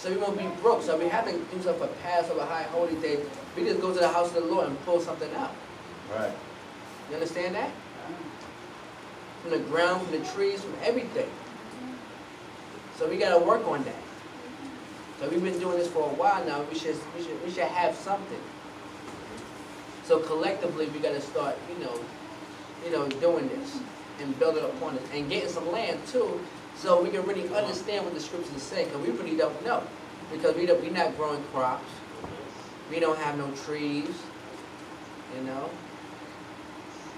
So we won't be broke. So we have to do something for Passover, high holy day. We just go to the house of the Lord and pull something out. Right. You understand that? From the ground, from the trees, from everything. So we got to work on that. So we've been doing this for a while now. We should have something. So collectively, we got to start, doing this and building upon it and getting some land too, so we can really understand what the scriptures say. Because we really don't know, because we're not growing crops. We don't have no trees,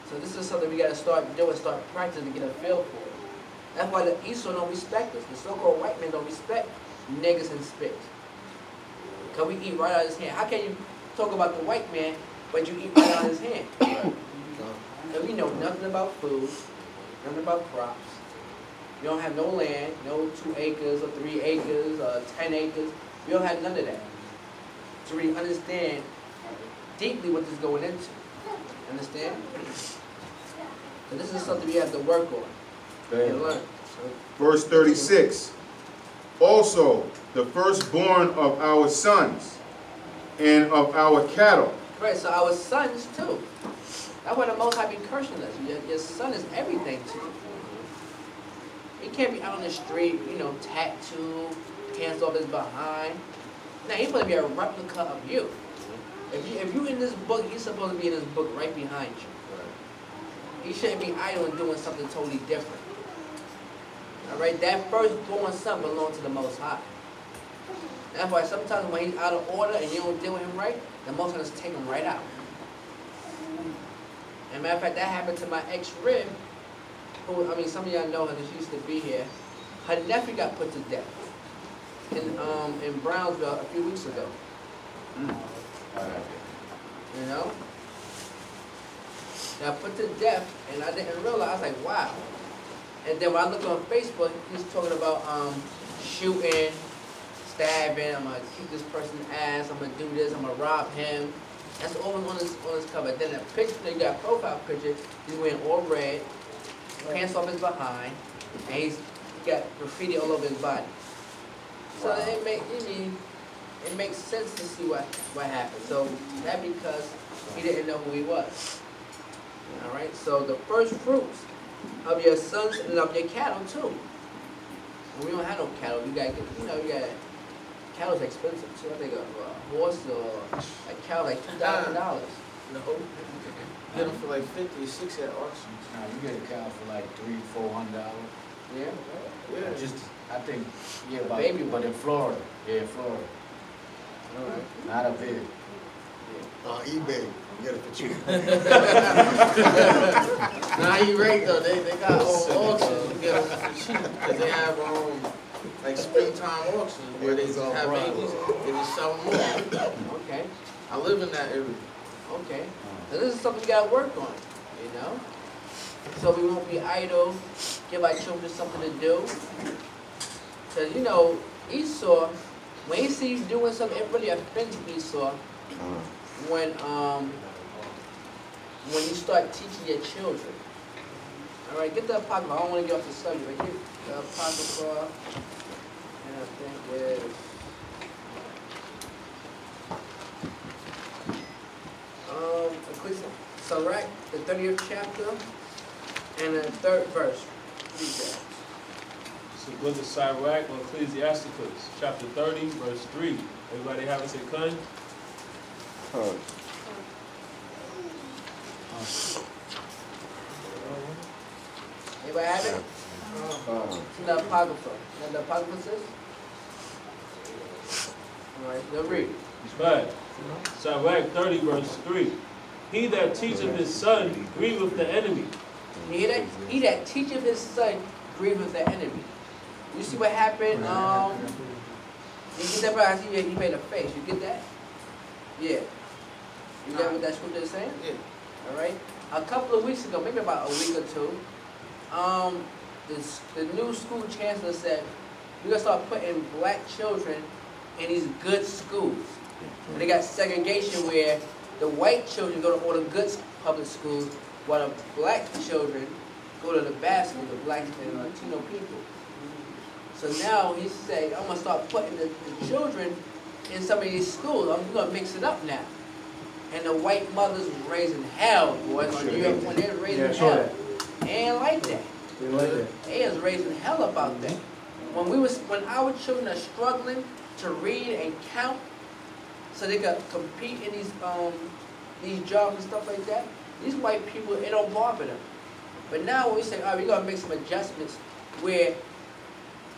So this is something we got to start doing, start practicing to get a feel for it. That's why the Esau don't respect us. The so-called white men don't respect niggas and spit. Because we eat right out of his hand. How can you talk about the white man, but you eat right out of his hand? And we know nothing about food, nothing about crops. We don't have no land, no 2 acres or 3 acres or 10 acres. We don't have none of that. To really understand deeply what this is going into. Understand? So this is something we have to work on and learn. Verse 36. Also, the firstborn of our sons and of our cattle. Right, so our sons too. That's why the Most High be cursing us. Your son is everything to you. He can't be out on the street, tattooed, hands off his behind. Now he's supposed to be a replica of you. If you in this book, he's supposed to be in this book right behind you. He shouldn't be idle and doing something totally different. Alright, that firstborn son belongs to the Most High. That's why sometimes when he's out of order and you don't deal with him right, the Most High just take him right out. As a matter of fact, that happened to my ex-rib, who, some of y'all know her because she used to be here. Her nephew got put to death in Brownsville a few weeks ago. Got put to death, and I didn't realize. I was like, wow. And then when I looked on Facebook, he's talking about shooting, stabbing. I'm gonna kick this person's ass. I'm gonna do this. I'm gonna rob him. That's all on his cover. Then the picture, you got a profile picture. He's wearing all red, pants off his behind, and he's got graffiti all over his body. So it makes sense to see what happened. So that because he didn't know who he was. All right. So the first fruits of your sons and of your cattle too. And we don't have no cattle. You gotta get, cattle's expensive too. I think a horse or a cow like $2,000. No. You get them for like 50 or 60 at auction. Nah, you get a cow for like $300-400. Yeah. Yeah. Just, I think, about baby but in Florida. Yeah, Florida. All right. Not up here. eBay, get it for cheap. Nah, you right though. They got auctions to get them for cheap because they have like springtime auctions where they just have babies. They just sell them more. Okay. I live in that area. Okay. So this is something we gotta work on, So we won't be idle, give our children something to do. Because, Esau, when he sees you doing something, it really offends Esau when you start teaching your children. All right, get the Apocrypha. I don't want to get off the subject, but get the Apocrypha. And I think there's... Sirach, the 30th chapter, and the 3rd verse. Read that. So go to Sirach or Ecclesiasticus, chapter 30, verse 3. Everybody have it say Kun? Anybody have it? It's in the Apocrypha. And the Apocrypha says? Alright, now read. Right. Sirach 30, verse 3. He that teacheth his son grieveth the enemy. You hear that? He that teacheth his son grieveth the enemy. You see what happened? You get that, but I see he made a face. You get that? Yeah. You get what that scripture is saying? Yeah. All right. A couple of weeks ago, maybe about a week or two, the new school chancellor said we're gonna start putting black children in these good schools. And they got segregation where the white children go to all the good public schools, while the black children go to the bad schools, the black and Latino people. So now he said, I'm gonna start putting the children in some of these schools. I'm gonna mix it up now. And the white mothers was raising hell, boys, on New York when they was raising hell. They ain't like that. They was raising hell about that. When our children are struggling to read and count, so they could compete in these jobs and stuff like that, these white people, it don't bother them. But now when we say, all right, we're gonna make some adjustments where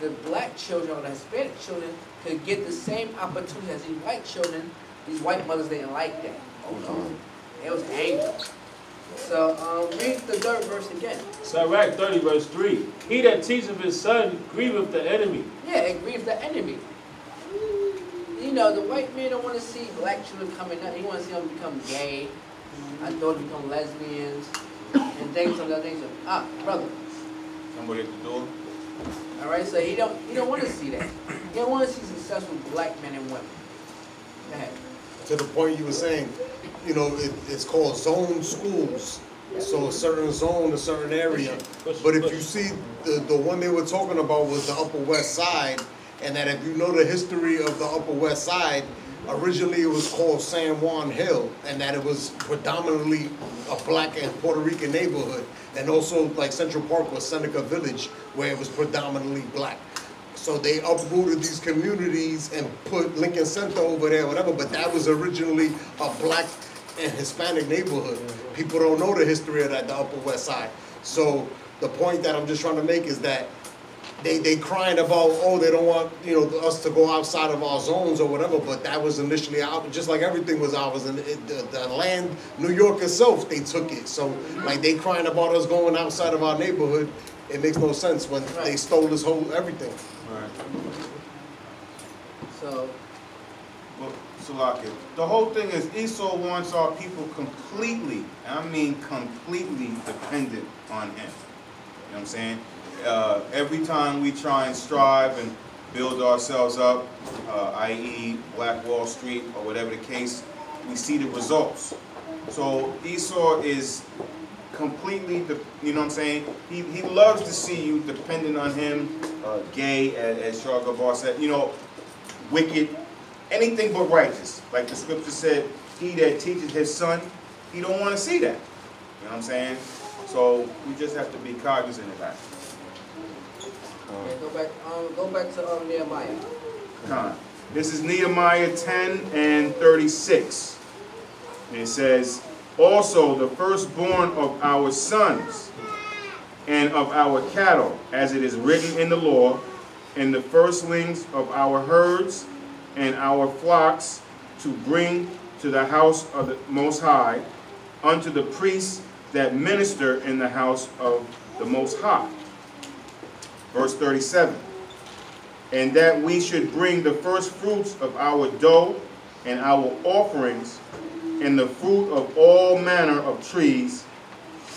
the black children or the Hispanic children could get the same opportunity as these white children, these white mothers didn't like that. It was angry. So read the third verse again. Sirach 30 verse 3. He that teacheth his son grieveth the enemy. Yeah, it grieves the enemy. You know, the white man don't want to see black children coming up. He want to see them become gay. I thought become lesbians and things like that. Brother. Somebody at the door. All right, so he don't want to see that. He don't want to see successful black men and women. Go ahead. To the point you were saying, you know, it's called zone schools. So a certain zone, a certain area. But if you see, the one they were talking about was the Upper West Side, and that if you know the history of the Upper West Side, originally it was called San Juan Hill, and that it was predominantly a black and Puerto Rican neighborhood. And also like Central Park was Seneca Village, where it was predominantly black. So they uprooted these communities and put Lincoln Center over there, whatever, but that was originally a black and Hispanic neighborhood. People don't know the history of that, the Upper West Side. So the point that I'm just trying to make is that they crying about, oh, they don't want, you know, us to go outside of our zones or whatever, but that was initially out, just like everything was ours. And the land, New York itself, they took it. So like they crying about us going outside of our neighborhood, it makes no sense when they stole this whole everything. Right. So, Well, Salaki, the whole thing is Esau wants our people completely, and I mean completely dependent on him. You know what I'm saying? Every time we try and strive and build ourselves up, i.e. Black Wall Street or whatever the case, we see the results. So Esau is completely, you know what I'm saying? He loves to see you dependent on him, gay, as Charles Gabar said, you know, wicked, anything but righteous. Like the scripture said, he that teaches his son, he don't want to see that. You know what I'm saying? So we just have to be cognizant of that. yeah, go back to Nehemiah. Con. This is Nehemiah 10 and 36. And it says, also the firstborn of our sons and of our cattle, as it is written in the law, and the firstlings of our herds and our flocks, to bring to the house of the Most High, unto the priests that minister in the house of the Most High. Verse 37. And that we should bring the first fruits of our dough and our offerings, and the fruit of all manner of trees,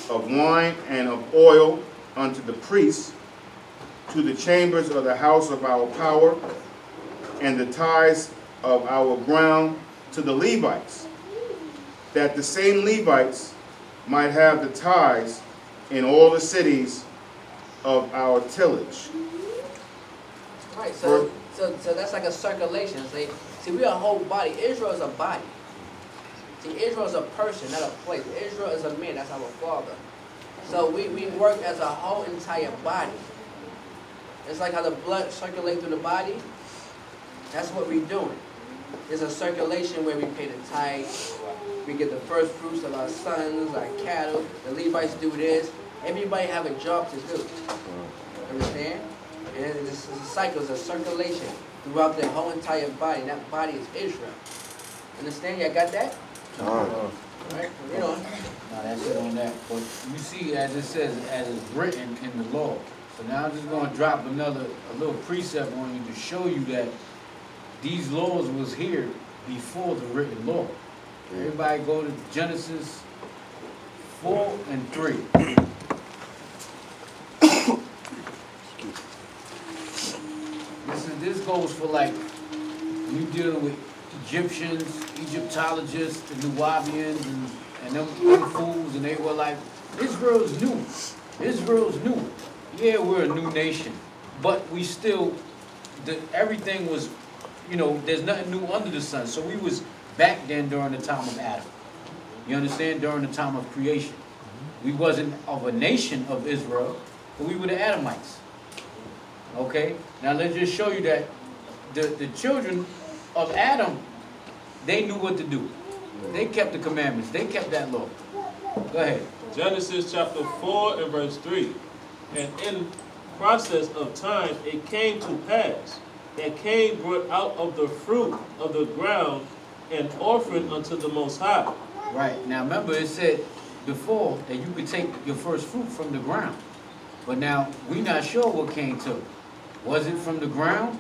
of wine and of oil, unto the priests, to the chambers of the house of our power, and the tithes of our ground to the Levites, that the same Levites might have the tithes in all the cities of our tillage. Right, so that's like a circulation. See, we are a whole body. Israel is a body. See, Israel is a person, not a place. Israel is a man, that's our father. So we work as a whole entire body. It's like how the blood circulates through the body. That's what we're doing. There's a circulation where we pay the tithes. We get the first fruits of our sons, our cattle. The Levites do this. Everybody have a job to do. Understand? And it's a cycle, it's a circulation throughout the whole entire body. And that body is Israel. Understand? Y'all got that? Right? You know. Now that's it on that. But you see, as it says, as it's written in the law. So now I'm just going to drop a little precept on you to show you that these laws was here before the written law. Everybody go to Genesis 4 and 3. This goes for like you dealing with Egyptians, Egyptologists, the Nubians, and them fools, and they were like, Israel's new. Israel's new. Yeah, we're a new nation. but we still, everything was, you know, there's nothing new under the sun. So we was back then during the time of Adam. You understand? During the time of creation. We wasn't of a nation of Israel, but we were the Adamites. Okay? Now let's just show you that the children of Adam, they knew what to do. They kept the commandments. They kept that law. Go ahead. Genesis chapter 4 and verse 3. And in process of time it came to pass that Cain brought out of the fruit of the ground an offering unto the Most High. Right. Now remember it said before that you could take your first fruit from the ground. But now we not sure what Cain took. Was it from the ground?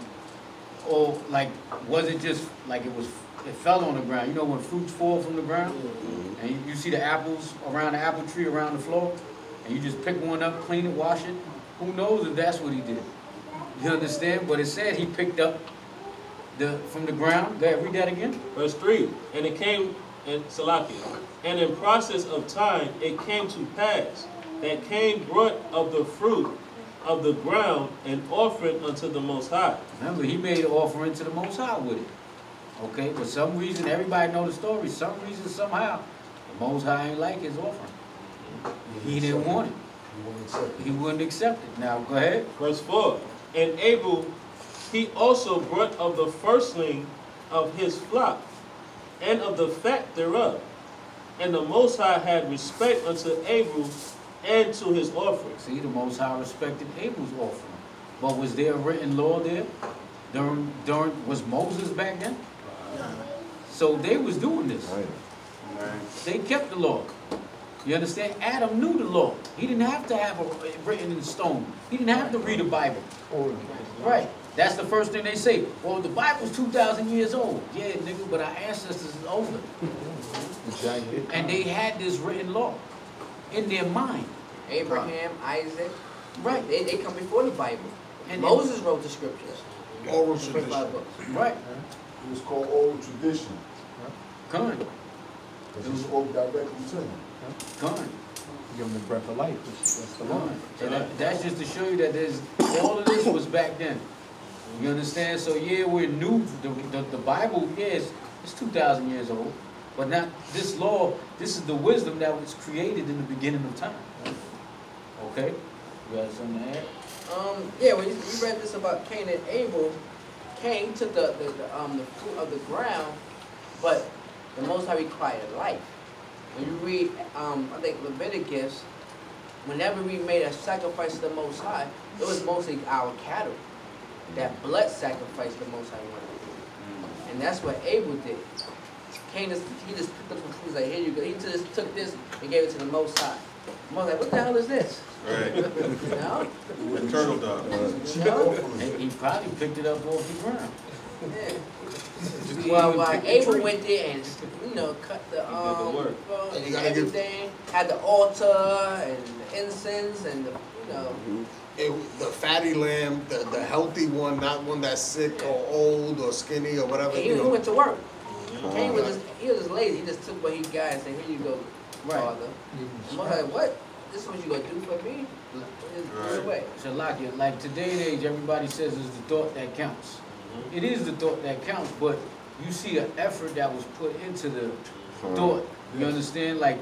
Or like was it just like it fell on the ground? You know when fruits fall from the ground? And you see the apples around the apple tree around the floor? And you just pick one up, clean it, wash it? Who knows if that's what he did? You understand? But it said he picked up from the ground. Go ahead, read that again. Verse 3. And it came, and Salakia, and in process of time it came to pass that Cain brought of the fruit of the ground an offering unto the Most High. Remember, he made an offering to the Most High with it. Okay, for some reason, everybody know the story. Some reason, somehow, the Most High ain't like his offering. He didn't want it. He wouldn't accept it. Now, go ahead. Verse 4. And Abel, he also brought of the firstling of his flock, and of the fat thereof. And the Most High had respect unto Abel and to his offering. See, the Most High respected Abel's offering. But was there a written law there? Was Moses back then? So they was doing this. They kept the law. You understand? Adam knew the law. He didn't have to have it written in stone. He didn't have to read the Bible. Right. That's the first thing they say. Well, the Bible's 2,000 years old. Yeah, nigga, but our ancestors is older. And they had this written law in their mind. Abraham, Isaac, Right. they come before the Bible. And Moses wrote the scriptures. Oral 25 tradition. books. Right. It was called oral tradition. Come on. Because he spoke directly to him. Come on. Give them the breath of life. That's the Come law. on. So that's just to show you that there's all of this was back then. You understand? So yeah, we're new. The Bible, yeah, it's 2,000 years old. But not this law, this is the wisdom that was created in the beginning of time. Okay? You got something to add? Yeah, when you read this about Cain and Abel, Cain took the fruit of the ground, but the Most High required life. When you read, I think Leviticus, whenever we made a sacrifice to the Most High, it was mostly our cattle. That blood sacrifice the Most High wanted. And that's what Abel did. Cain he just picked up some fruit, like, here you go. He just took this and gave it to the Most High. The Most High, what the hell is this? Right. You know? The turtle dove. You know? And he probably picked it up off the ground. Yeah. Well, Abel went there and, you know, cut the work. And you gotta give- everything, had the altar and the incense and the, you know. The fatty lamb, the healthy one, not one that's sick or old or skinny or whatever. And he went to work. Cain was just lazy. He just took what he got and said, here you go, Father. And Mother like, what? This is what you gonna do for me? Just away. So like today and age, everybody says it's the thought that counts. It is the thought that counts, but you see an effort that was put into the thought. You understand? Like,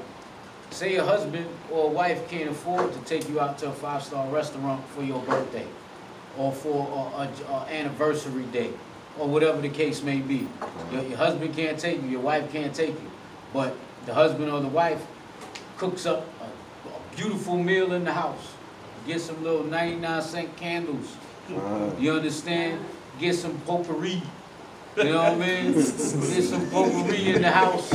say a husband or a wife can't afford to take you out to a 5-star restaurant for your birthday or for an anniversary day or whatever the case may be. Your husband can't take you, your wife can't take you, but the husband or the wife cooks up a beautiful meal in the house. Get some little 99-cent candles. You understand? Get some potpourri. You know what I mean? Get some potpourri in the house.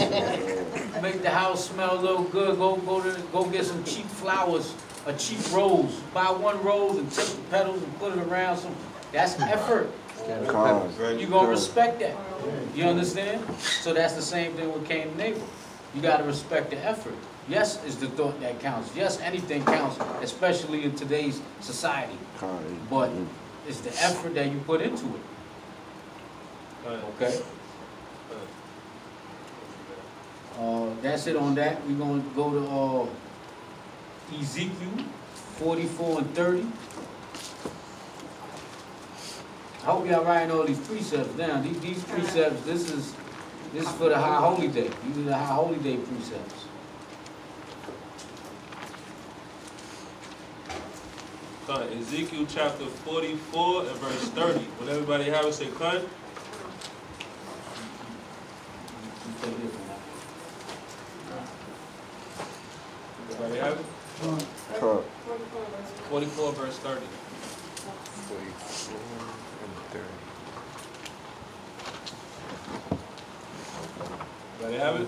Make the house smell a little good. Go get some cheap flowers, a cheap rose. Buy one rose and take the petals and put it around some. That's effort. You gonna respect that. You understand? So that's the same thing with Cain and Abel. You gotta respect the effort. Yes, it's the thought that counts. Yes, anything counts, especially in today's society. But it's the effort that you put into it. Okay? That's it on that. We're going to go to Ezekiel 44 and 30. I hope y'all writing all these precepts down. These precepts, this is for the high holy day. These are the high holy day precepts. Ezekiel chapter 44 and verse 30. When everybody have it, say cut. Everybody have it? 44 verse 30. 44 and 30. Everybody have it?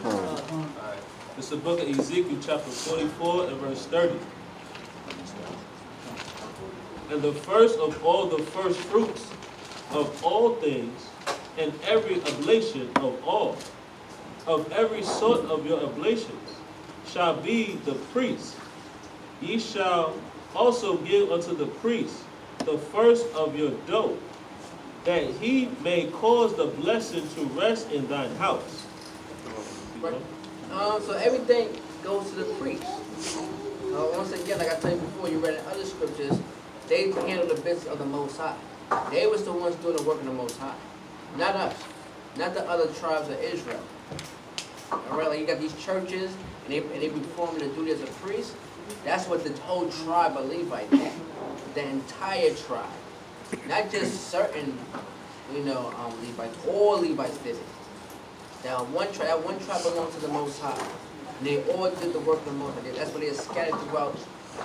Alright. It's the book of Ezekiel chapter 44 and verse 30. And the first of all the first fruits of all things, and every oblation of every sort of your oblations, shall be the priest. Ye shall also give unto the priest the first of your dough, that he may cause the blessing to rest in thine house. Right. So everything goes to the priest. Once again, like I told you before, you read in other scriptures, they handled the business of the Most High. They was the ones doing the work of the Most High. Not us. Not the other tribes of Israel. Alright, like you got these churches, and they performing the duty as a priest. That's what the whole tribe of Levi did. The entire tribe. Not just certain, Levites. All Levites did it. That one tribe belonged to the Most High. And they all did the work of the Most High. That's why they're scattered throughout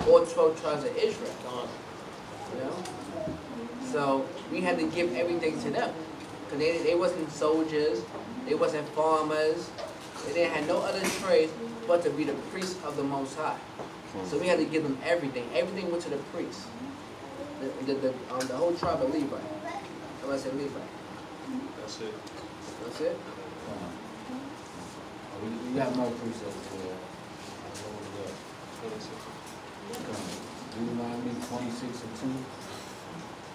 all 12 tribes of Israel. So we had to give everything to them. Because they wasn't soldiers, they wasn't farmers, they didn't have no other trade but to be the priests of the Most High. So we had to give them everything. Everything went to the priests. The whole tribe of Levi. So I said Levi. That's it. That's it? We got more precepts here. Deuteronomy 26 and 2.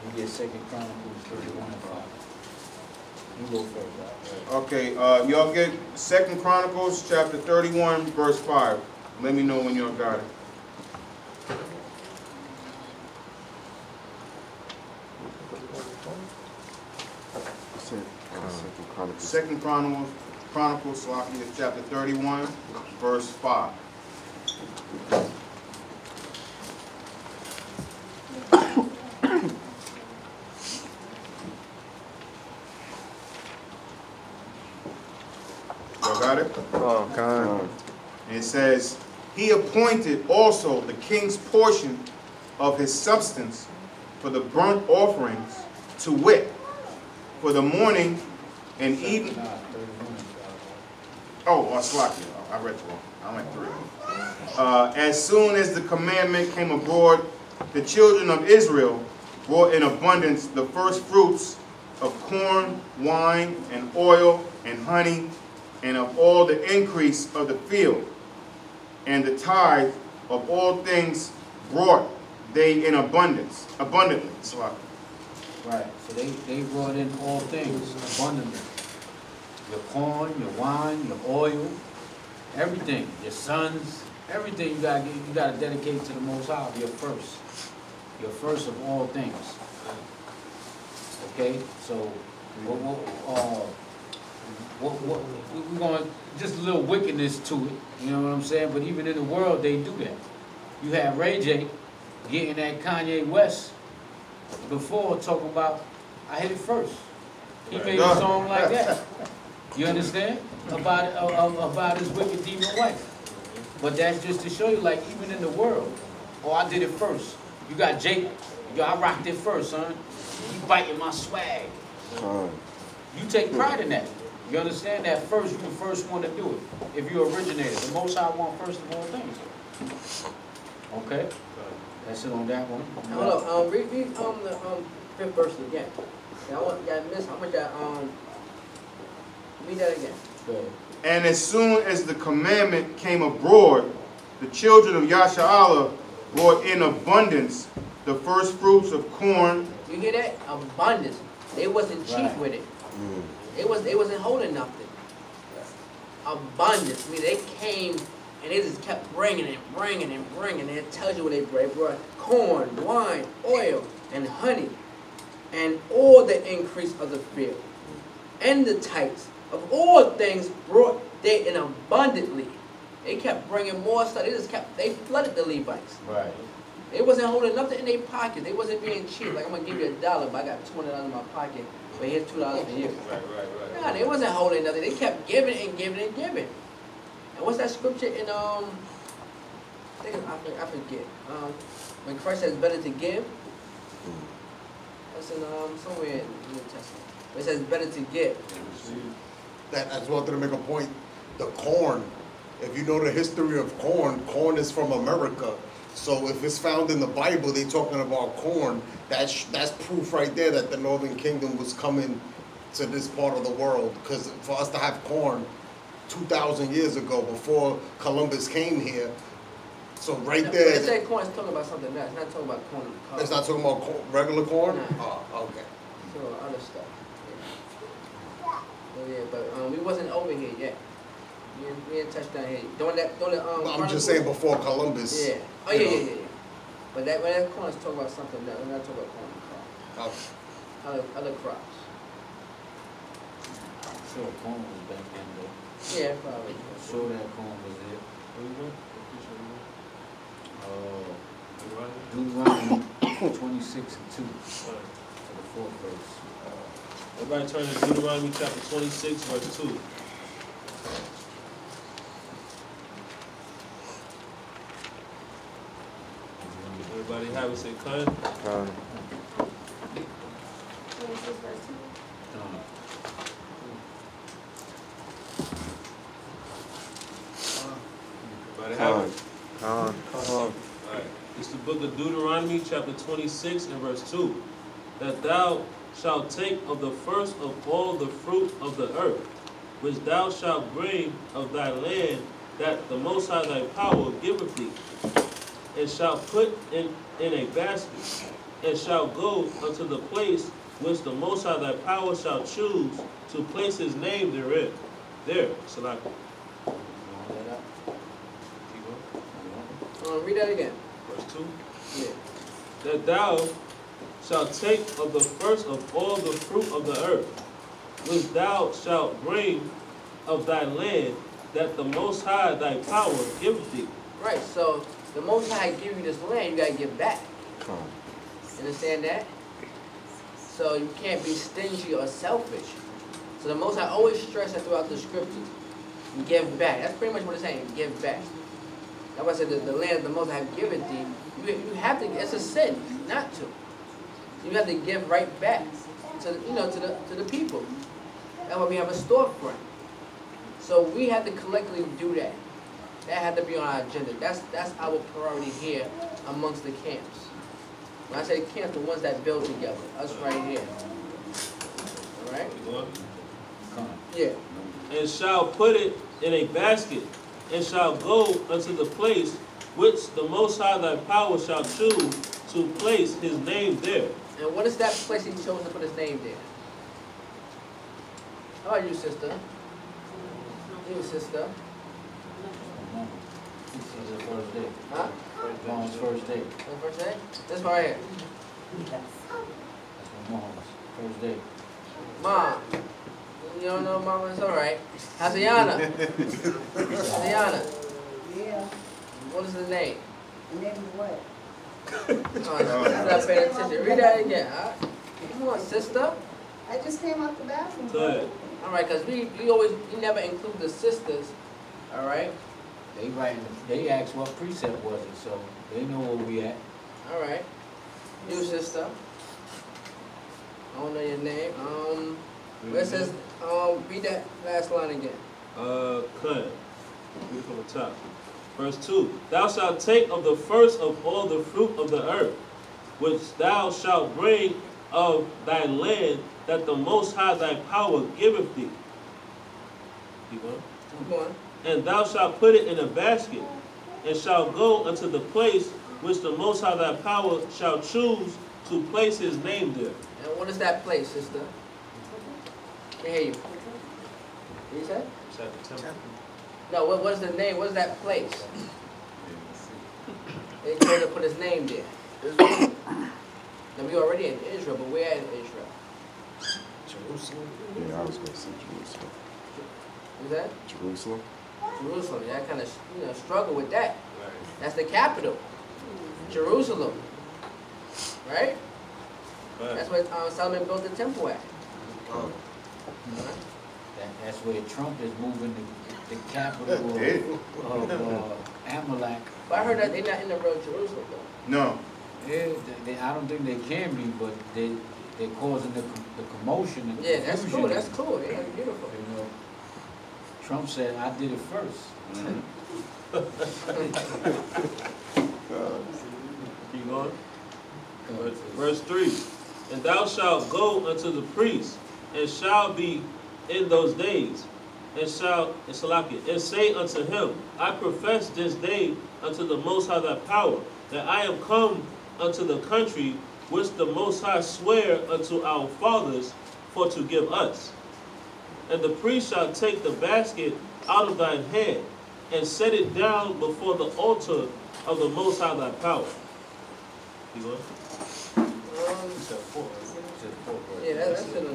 We get 2 Chronicles 31 and 5. You go first. Okay, y'all get 2 Chronicles chapter 31, verse 5. Let me know when y'all got it. Second Chronicles, chapter 31, verse 5. Y'all got it? Oh, God. And it says, he appointed also the king's portion of his substance for the burnt offerings, to wit, for the morning and evening. Slakia. I read wrong. I went 3. As soon as the commandment came abroad, the children of Israel brought in abundance the first fruits of corn, wine, and oil, and honey, and of all the increase of the field, and the tithe of all things brought they in abundantly. Slakia. Right, so they brought in all things abundantly. Your corn, your wine, your oil, everything, your sons, everything you gotta dedicate to the Most High, your first of all things. Okay, so we're going just a little wickedness to it, you know what I'm saying? But even in the world, they do that. You have Ray J getting at Kanye West before talking about, I hit it first. He made a song like that. You understand? About his wicked demon wife. But that's just to show you, like, even in the world, I did it first. You got Jake, I rocked it first, son. You biting my swag. You take pride in that. You understand that first, you're the first one to do it. If you originated, the Most High want first of all things. Okay? That's it on that one. Hold on, read the 5th verse again. I want y'all miss how much read that again. Good. And as soon as the commandment came abroad, the children of Yasha'Allah brought in abundance the first fruits of corn. You hear that? Abundance. They wasn't cheap with it. They wasn't holding nothing. Abundance. I mean, they came and they just kept bringing and bringing and bringing. And it tells you what they brought. They brought corn, wine, oil, and honey. and all the increase of the field, and the tithes of all things brought they in abundantly. They kept bringing more stuff. They flooded the Levites. Right. They wasn't holding nothing in their pocket. They wasn't being cheap. Like, I'm going to give you $1, but I got $200 in my pocket. But here's $2 for you. Right. Nah, they wasn't holding nothing. They kept giving and giving and giving. And what's that scripture in, I forget. When Christ says better to give. That's in, somewhere in the New Testament. It says better to give. I just wanted to make a point. The corn, if you know the history of corn is from America. So if it's found in the Bible, they talking about corn, that's proof right there that the Northern Kingdom was coming to this part of the world. Because for us to have corn 2,000 years ago, before Columbus came here, so right No, there. When they say corn, it's talking about something else. It's not talking about corn. It's not talking about regular corn? Nah. Oh, okay. It's talking about other stuff. Yeah, but we wasn't over here yet. We didn't touch down here. I'm just saying before Columbus. Yeah. Oh, yeah. But when that corn is talking about something else. We're not talking about corn and crops. Okay. Other crops. I'm sure corn was back then though. Yeah, probably. I'm sure that corn was there. Deuteronomy 26 and 2. For the 4th verse. Everybody turn to Deuteronomy chapter 26, verse 2. Everybody have it, say Khan. Everybody have it. Alright. It's the book of Deuteronomy, chapter 26 and verse 2. That thou shalt take of the first of all the fruit of the earth, which thou shalt bring of thy land, that the Most High thy power giveth thee, and shalt put in a basket, and shalt go unto the place which the Most High thy power shall choose to place his name therein. There, Salaki. Read that again. Verse 2. Yeah. That thou shalt take of the first of all the fruit of the earth, which thou shalt bring of thy land, that the Most High thy power giveth thee. Right, so the Most High give you this land, you got to give back. Understand that? So you can't be stingy or selfish. So the Most High always stresses throughout the scriptures, give back. That's pretty much what it's saying, give back. That's why I said the land the Most High giveth thee, you have to, it's a sin not to. You have to give right back to the people. That's why we have a storefront. So we have to collectively do that. That had to be on our agenda. That's our priority here amongst the camps. When I say camps, the ones that build together, us right here. All right? Yeah. And shall put it in a basket, and shall go unto the place which the Most High thy power shall choose to place his name there. And what is that place he chose to put his name there? How about you, sister? You, sister. This is the first day. Huh? Mom's first day. The first day? This one right here. That's my mom's first day. Mom. You don't know Mama? It's all right. Haziana. Haziana. Yeah. What is the name? Name is what? I'm not paying attention. Read that again. Huh? Come on, sister. I just came out the bathroom. Go ahead. All right, because we never include the sisters. All right? They asked what precept was it, so they know where we at. All right. You, sister. I don't know your name. Where it says, read that last line again. Cut. Read from the top. Verse 2. Thou shalt take of the first of all the fruit of the earth, which thou shalt bring of thy land, that the Most High thy power giveth thee. Keep going. Keep going. And thou shalt put it in a basket, and shalt go unto the place which the Most High thy power shall choose to place his name there. And what is that place, sister? I hear you. What you said? No, what is the name? What is that place? They told to put his name there. Now we you're already in Israel, but where in Israel? Jerusalem. Yeah, I was gonna say Jerusalem. Is that? Jerusalem? Jerusalem. Yeah, I kind of struggle with that. That's the capital. Jerusalem. Right? That's where Solomon built the temple at. That's where Trump is moving the capital of Amalek. But I heard that they're not in the real Jerusalem though. No. I don't think they can be, but they're causing the commotion and Yeah, that's confusion. cool. That's cool. Yeah, that's beautiful. You know, Trump said, "I did it first." Keep going. Verse 3. And thou shalt go unto the priest, and shall be in those days, and shall and say unto him, I profess this day unto the Most High thy power, that I am come unto the country which the Most High sware unto our fathers for to give us. And the priest shall take the basket out of thine hand, and set it down before the altar of the Most High thy power. You going? Yeah, that's it.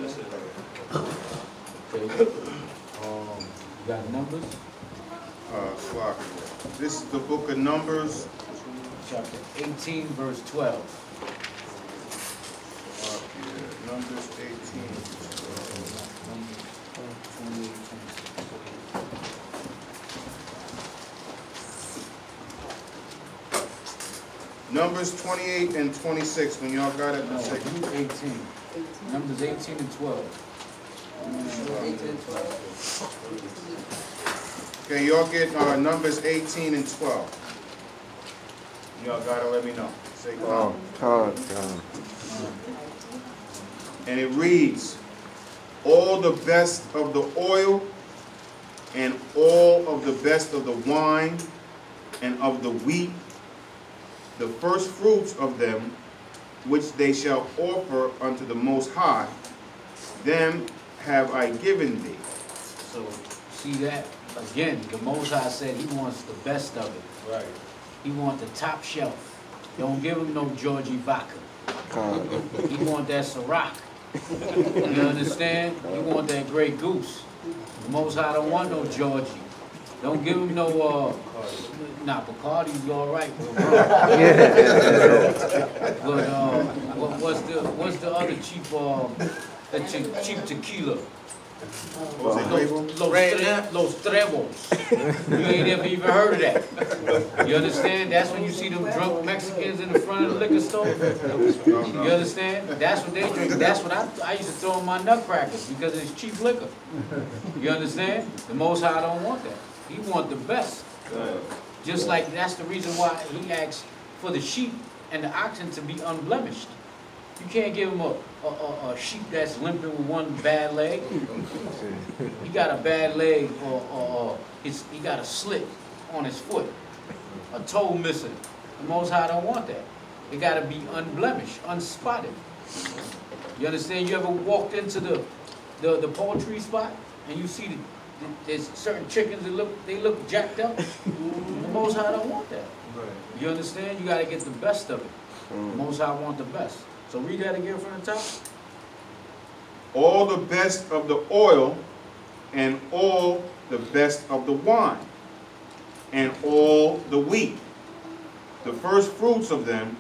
Okay. You got numbers? Clock. This is the book of Numbers. Chapter 18, verse 12. Numbers 18. Numbers 28 and 26. When y'all got it, No, let's take it. 18. Numbers 18 and 12. 18 and 12. Okay, y'all get Numbers 18 and 12. Y'all gotta let me know. Say Oh, God. And it reads, all the best of the oil, and all of the best of the wine, and of the wheat, the first fruits of them, which they shall offer unto the Most High, them have I given thee. So, see that? Again, the Most High said he wants the best of it. Right. He wants the top shelf. Don't give him no Georgie vodka. He want that Ciroc. You understand? He want that Grey Goose. The Most High don't want no Georgie. Don't give him no, Bacardi's all right. But what's the other cheap, cheap tequila? Los Trebos. You ain't ever even heard of that. You understand? That's when you see them drunk Mexicans in the front of the liquor store. You understand? That's what they drink. That's what I used to throw in my nutcrackers because it's cheap liquor. You understand? The Most High don't want that. He want the best. Just like that's the reason why he asks for the sheep and the oxen to be unblemished. You can't give him a sheep that's limping with one bad leg. He got a bad leg, or he got a slit on his foot, a toe missing. The Most High don't want that. It got to be unblemished, unspotted. You understand? You ever walked into the poultry spot and you see there's certain chickens that look jacked up? The Most High don't want that. You understand? You got to get the best of it. The Most High want the best. So read that again from the top. All the best of the oil, and all the best of the wine, and all the wheat, the first fruits of them,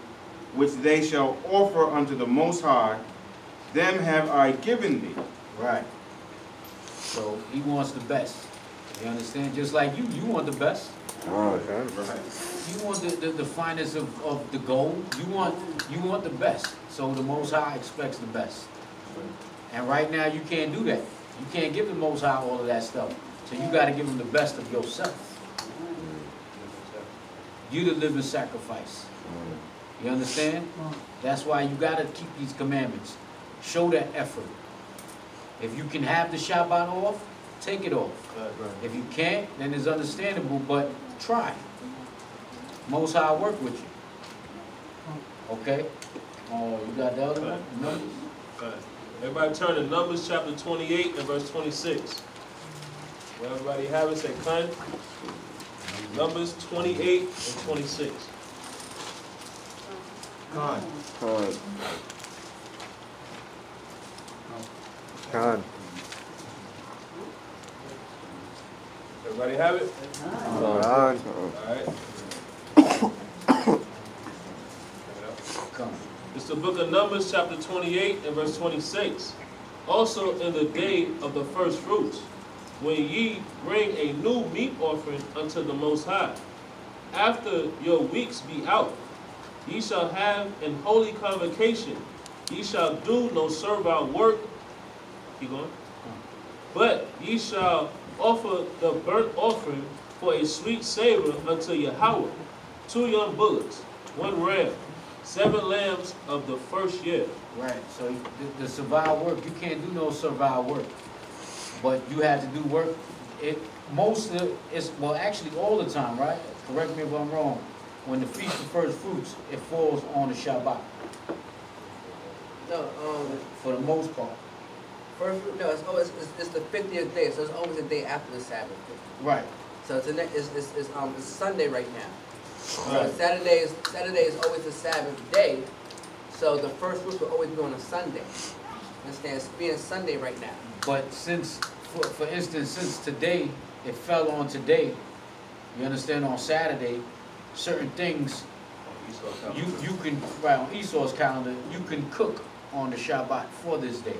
which they shall offer unto the Most High, them have I given thee. Right. So he wants the best. You understand? Just like you want the best. You want the finest of the gold. You want the best. So the Most High expects the best. And right now you can't do that. You can't give the Most High all of that stuff. So you got to give him the best of yourself. You the living sacrifice. You understand? That's why you got to keep these commandments. Show that effort. If you can have the Shabbat off, take it off. If you can't, then it's understandable, but try. Most High work with you. Okay? Oh, you got the other one? Numbers? Everybody turn to Numbers chapter 28 and verse 26. Where everybody have it, say Khan. Numbers 28 and 26. Khan. Con. Everybody have it? Con. Alright. Come. It's the book of Numbers, chapter 28 and verse 26. Also in the day of the first fruits, when ye bring a new meat offering unto the Most High, after your weeks be out, ye shall have an holy convocation. Ye shall do no servile work. Keep going. But ye shall offer the burnt offering for a sweet savor unto Yahweh, 2 young bullocks, 1 ram, 7 lambs of the first year. Right, so the servile work, you can't do no servile work. But you have to do work, well, actually all the time, right? Correct me if I'm wrong. When the Feast of First Fruits, it falls on the Shabbat, No, for the most part. it's always, it's the 50th day, so it's always a day after the Sabbath. Right. So it's Sunday right now. So Right. Saturday is always the Sabbath day. So the first fruits will always be on a Sunday. Understand? It's being Sunday right now. But since, for instance, since today, it fell on today, you understand, on Saturday, certain things, you can, right, on Esau's calendar, you can cook on the Shabbat for this day.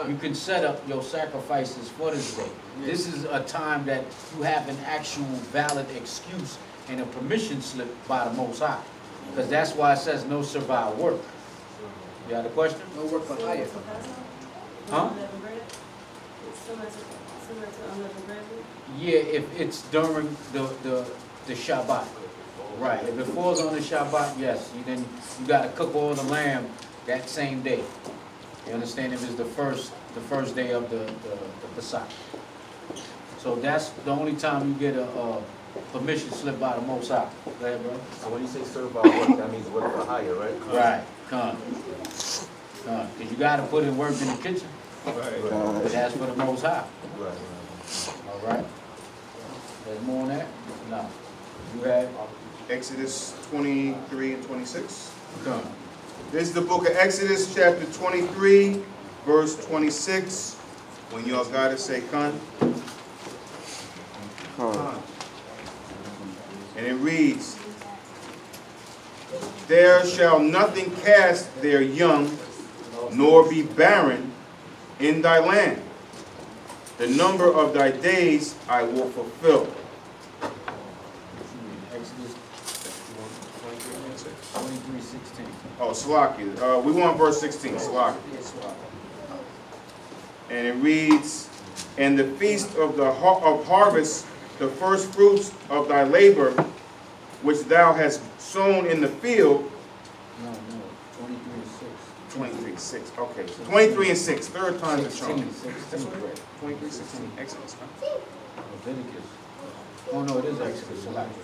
You can set up your sacrifices for this day. This is a time that you have an actual valid excuse and a permission slip by the Most High. Because that's why it says no servile work. You had a question? No work for hire. Huh? Yeah, if it's during the Shabbat. Right, if it falls on the Shabbat, yes, then you gotta cook all the lamb that same day. You understand? If it's the first day of the Pesach. So that's the only time you get a permission slip by the Most High. Go ahead, bro. So when you say servile work, that means work for hire, right? Right, come. Because you gotta put in work in the kitchen. Right. But that's for the Most High. Right. All right? There's more on that? No. You have? Exodus 23 and 26. Come. This is the book of Exodus, chapter 23, verse 26. When y'all got it, say con. Con. And it reads, there shall nothing cast their young, nor be barren in thy land. The number of thy days I will fulfill. Exodus 23:16. Oh, Salaki. We want verse 16, Salaki. And it reads, and the feast of harvest, the first fruits of thy labor, which thou hast sown in the field. No, 23:6. 23:6. Okay. 23 and 6. Third time the charm. 16. That's what it is. 23:16. Exodus. Huh? Leviticus. Oh no, it is Exodus. Salaki.